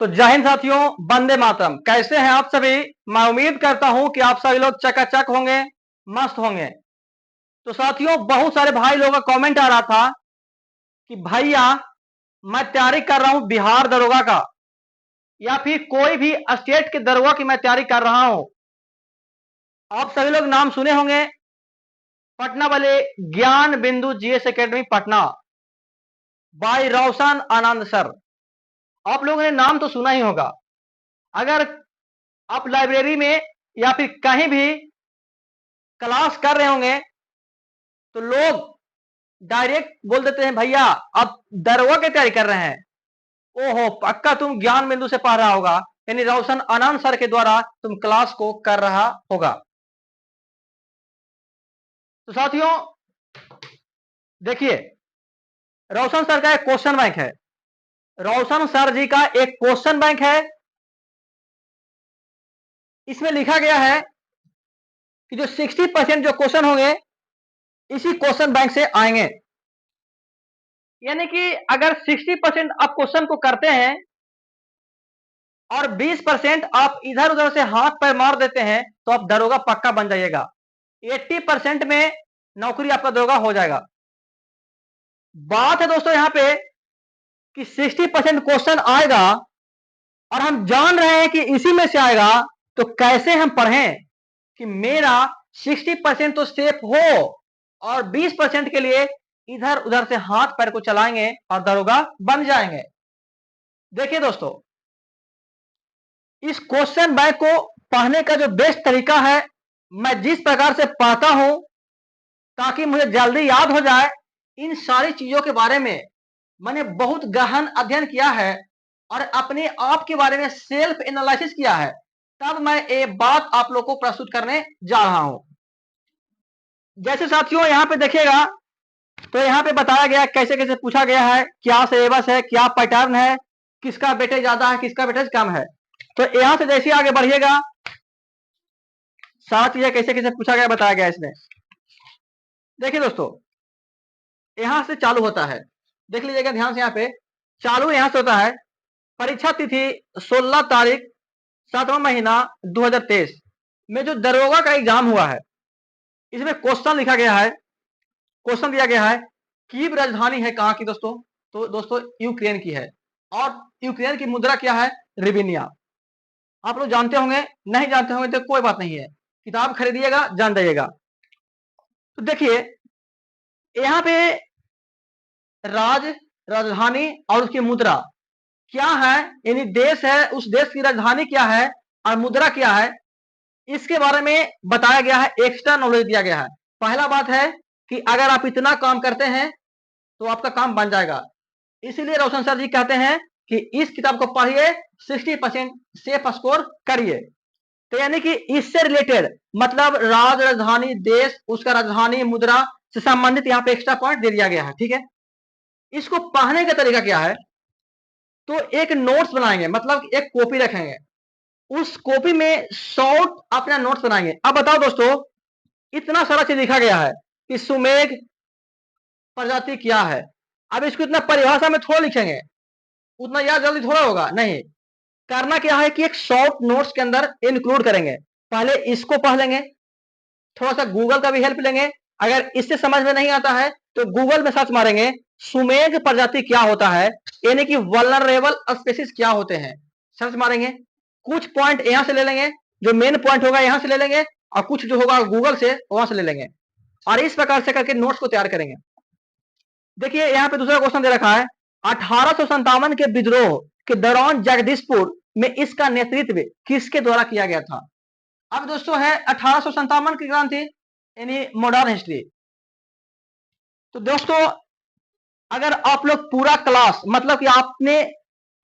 तो जय हिंद साथियों, वंदे मातरम। कैसे हैं आप सभी? मैं उम्मीद करता हूं कि आप सभी लोग चकाचक होंगे, मस्त होंगे। तो साथियों, बहुत सारे भाई लोगों का कमेंट आ रहा था कि भैया मैं तैयारी कर रहा हूं बिहार दरोगा का, या फिर कोई भी स्टेट के दरोगा की मैं तैयारी कर रहा हूं। आप सभी लोग नाम सुने होंगे, पटना वाले ज्ञान बिंदु जीएस एकेडमी पटना बाय रोशन आनंद सर। आप लोगों ने नाम तो सुना ही होगा। अगर आप लाइब्रेरी में या फिर कहीं भी क्लास कर रहे होंगे तो लोग डायरेक्ट बोल देते हैं भैया आप दरोगा की तैयारी कर रहे हैं। ओहो, पक्का तुम ज्ञान बिंदु से पढ़ रहा होगा, यानी रोशन आनंद सर के द्वारा तुम क्लास को कर रहा होगा। तो साथियों देखिए, रोशन सर का एक क्वेश्चन बैंक है। रोशन सर जी का एक क्वेश्चन बैंक है। इसमें लिखा गया है कि जो 60% जो क्वेश्चन होंगे इसी क्वेश्चन बैंक से आएंगे। यानी कि अगर 60% आप क्वेश्चन को करते हैं और 20% आप इधर उधर से हाथ पैर मार देते हैं तो आप दरोगा पक्का बन जाइएगा। 80% में नौकरी आपका दरोगा हो जाएगा। बात है दोस्तों यहाँ पे कि 60% क्वेश्चन आएगा और हम जान रहे हैं कि इसी में से आएगा, तो कैसे हम पढ़ें कि मेरा 60% तो सेफ हो और 20% के लिए इधर उधर से हाथ पैर को चलाएंगे और दरोगा बन जाएंगे। देखिए दोस्तों, इस क्वेश्चन बैंक को पढ़ने का जो बेस्ट तरीका है, मैं जिस प्रकार से पढ़ता हूं ताकि मुझे जल्दी याद हो जाए, इन सारी चीजों के बारे में मैंने बहुत गहन अध्ययन किया है और अपने आप के बारे में सेल्फ एनालिसिस किया है। तब मैं ये बात आप लोग को प्रस्तुत करने जा रहा हूं। जैसे साथियों यहाँ पे देखिएगा, तो यहाँ पे बताया गया कैसे कैसे पूछा गया है, क्या सिलेबस है, क्या पैटर्न है, किसका वेटेज ज्यादा है, किसका वेटेज कम है। तो यहाँ से जैसे आगे बढ़िएगा, सारा चीजें कैसे कैसे पूछा गया बताया गया इसमें। देखिए दोस्तों, यहां से चालू होता है, देख लीजिएगा ध्यान से। यहाँ पे चालू यहां से होता है। परीक्षा तिथि 16 तारीख 7वां महीना 2023 में जो दरोगा का एग्जाम हुआ है, इसमें क्वेश्चन लिखा गया है, क्वेश्चन दिया गया है कीव राजधानी है कहाँ की दोस्तों? तो दोस्तों यूक्रेन की है। और यूक्रेन की मुद्रा क्या है? रिबिनिया। आप लोग जानते होंगे, नहीं जानते होंगे तो कोई बात नहीं है, किताब खरीदिएगा जान जाइएगा। तो देखिए यहाँ पे राजधानी और उसकी मुद्रा क्या है, यानी देश है, उस देश की राजधानी क्या है और मुद्रा क्या है, इसके बारे में बताया गया है, एक्स्ट्रा नॉलेज दिया गया है। पहला बात है कि अगर आप इतना काम करते हैं तो आपका काम बन जाएगा। इसीलिए रोशन सर जी कहते हैं कि इस किताब को पढ़िए, 60% सेफ स्कोर करिए। तो यानी कि इससे रिलेटेड मतलब राजधानी देश, उसका राजधानी मुद्रा से संबंधित यहाँ पे एक्स्ट्रा पॉइंट दे दिया गया है। ठीक है, इसको पढ़ने का तरीका क्या है? तो एक नोट्स बनाएंगे, मतलब एक कॉपी रखेंगे, उस कॉपी में शॉर्ट अपना नोट्स बनाएंगे। अब बताओ दोस्तों, इतना सारा चीज लिखा गया है कि सुमेघ प्रजाति क्या है। अब इसको इतना परिभाषा में थोड़ा लिखेंगे, उतना याद जल्दी थोड़ा होगा नहीं। करना क्या है कि एक शॉर्ट नोट्स के अंदर इंक्लूड करेंगे। पहले इसको पढ़ लेंगे, थोड़ा सा गूगल का भी हेल्प लेंगे। अगर इससे समझ में नहीं आता है तो गूगल में सर्च मारेंगे सुमेघ प्रजाति क्या होता है, यानी कि वल्नरेबल स्पीसीज क्या होते हैं, सर्च मारेंगे। कुछ पॉइंट यहां से ले लेंगे, जो मेन पॉइंट होगा यहां से ले लेंगे, और कुछ जो होगा गूगल से वहां से ले लेंगे, और इस प्रकार से करके नोट्स को तैयार करेंगे। देखिए यहाँ पे दूसरा क्वेश्चन दे रखा है, 1857 के विद्रोह के दौरान जगदीशपुर में इसका नेतृत्व किसके द्वारा किया गया था? अब दोस्तों है 1857 की क्रांति, यानी मॉडर्न हिस्ट्री। तो दोस्तों अगर आप लोग पूरा क्लास, मतलब कि आपने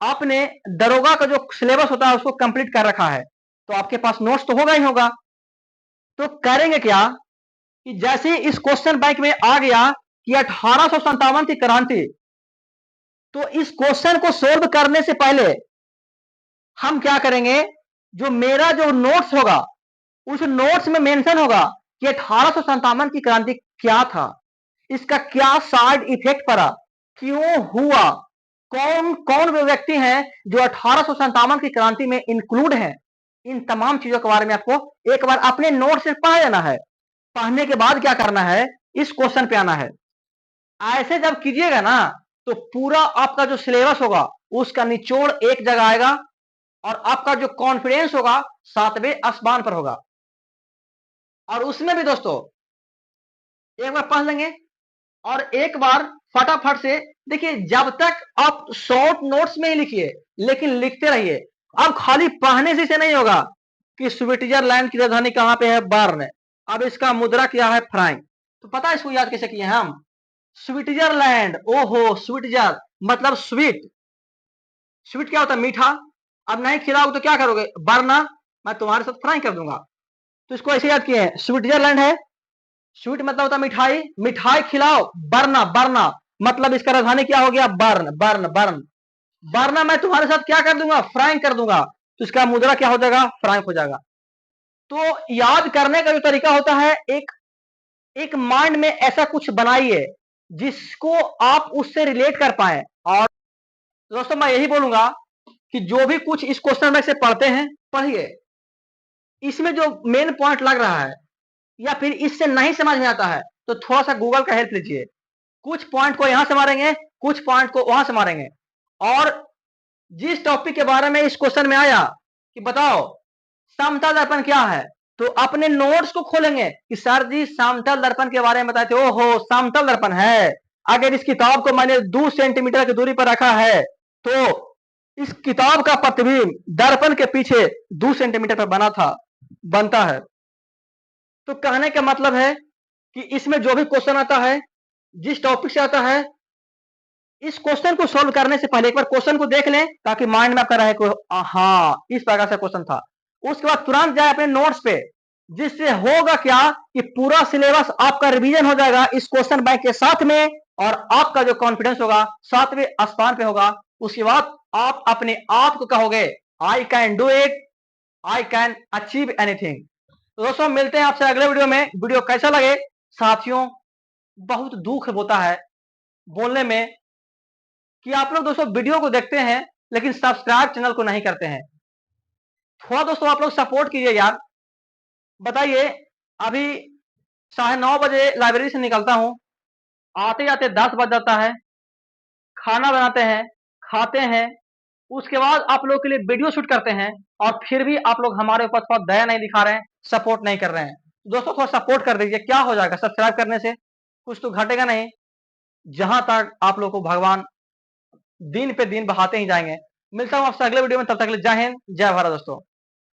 आपने दरोगा का जो सिलेबस होता है उसको कंप्लीट कर रखा है, तो आपके पास नोट्स तो होगा ही होगा। तो करेंगे क्या कि जैसे इस क्वेश्चन बैंक में आ गया कि 1857 की क्रांति, तो इस क्वेश्चन को सोल्व करने से पहले हम क्या करेंगे, जो मेरा जो नोट्स होगा उस नोट्स में मेंशन होगा कि 1857 की क्रांति क्या था, इसका क्या साइड इफेक्ट पड़ा, क्यों हुआ, कौन कौन वे व्यक्ति हैं जो 1857 की क्रांति में इंक्लूड हैं। इन तमाम चीजों के बारे में आपको एक बार अपने नोट से पढ़ लेना है। पढ़ने के बाद क्या करना है, इस क्वेश्चन पे आना है। ऐसे जब कीजिएगा ना तो पूरा आपका जो सिलेबस होगा उसका निचोड़ एक जगह आएगा और आपका जो कॉन्फिडेंस होगा 7वें आसमान पर होगा। और उसमें भी दोस्तों एक बार पढ़ लेंगे और एक बार फटाफट से देखिए, जब तक आप शॉर्ट नोट्स में ही लिखिए लेकिन लिखते रहिए। अब खाली पढ़ने से नहीं होगा कि स्विट्जरलैंड की राजधानी कहां पे है, बर्न। अब इसका मुद्रा क्या है, फ्रैंक। तो पता है इसको याद कैसे किए हैं हम, स्विट्जरलैंड, ओहो स्विट्जर मतलब स्वीट। स्वीट क्या होता है, मीठा। अब नहीं खिलाओगे तो क्या करोगे, बर्ना, मैं तुम्हारे साथ फ्राई कर दूंगा। तो इसको ऐसे याद किए हैं, स्विट्जरलैंड है, स्वीट मतलब होता मिठाई, मिठाई खिलाओ, बर्ना, बर्ना मतलब इसका राजधानी क्या हो गया, बर्न, बर्न, बर्न। बर्ना मैं तुम्हारे साथ क्या कर दूंगा, फ्राइंग कर दूंगा। तो इसका मुद्रा क्या हो जाएगा, फ्राइंक हो जाएगा। तो याद करने का जो तरीका होता है, एक एक माइंड में ऐसा कुछ बनाइए जिसको आप उससे रिलेट कर पाए। और दोस्तों मैं यही बोलूंगा कि जो भी कुछ इस क्वेश्चन में से पढ़ते हैं, पढ़िए। इसमें जो मेन पॉइंट लग रहा है या फिर इससे नहीं समझ में आता है तो थोड़ा सा गूगल का हेल्प लीजिए। कुछ पॉइंट को यहां से मारेंगे, कुछ पॉइंट को वहां से मारेंगे। और जिस टॉपिक के बारे में इस क्वेश्चन में आया कि बताओ समतल दर्पण क्या है, तो अपने नोट्स को खोलेंगे कि सर जी समतल दर्पण के बारे में बताए थे, ओहो समतल दर्पण है। अगर इस किताब को मैंने 2 सेंटीमीटर की दूरी पर रखा है तो इस किताब का प्रतिबिंब दर्पण के पीछे 2 सेंटीमीटर पर बना था, बनता है। तो कहने का मतलब है कि इसमें जो भी क्वेश्चन आता है, जिस टॉपिक से आता है, इस क्वेश्चन को सॉल्व करने से पहले एक बार क्वेश्चन को देख लें ताकि माइंड में आपका रहे को हाँ इस प्रकार से क्वेश्चन था। उसके बाद तुरंत जाए अपने नोट्स पे, जिससे होगा क्या कि पूरा सिलेबस आपका रिवीजन हो जाएगा इस क्वेश्चन बैंक के साथ में। और आपका जो कॉन्फिडेंस होगा 7वें आसमान पे होगा। उसके बाद आप अपने आप को कहोगे I can do it, I can achieve anything. तो दोस्तों मिलते हैं आपसे अगले वीडियो में। वीडियो कैसा लगे साथियों, बहुत दुख होता है बोलने में कि आप लोग दोस्तों वीडियो को देखते हैं लेकिन सब्सक्राइब चैनल को नहीं करते हैं। थोड़ा दोस्तों आप लोग सपोर्ट कीजिए यार। बताइए, अभी 9:30 बजे लाइब्रेरी से निकलता हूं, आते जाते 10 बज जाता है, खाना बनाते हैं, खाते हैं, उसके बाद आप लोग के लिए वीडियो शूट करते हैं और फिर भी आप लोग हमारे ऊपर थोड़ा दया नहीं दिखा रहे हैं, सपोर्ट नहीं कर रहे हैं। दोस्तों थोड़ा सपोर्ट कर दीजिए, क्या हो जाएगा सब्सक्राइब करने से, कुछ तो घटेगा नहीं। जहां तक आप लोग को भगवान दिन पे दिन बढ़ाते ही जाएंगे। मिलता हूं आपसे अगले वीडियो में, तब तक के लिए जय हिंद, जय भारत दोस्तों।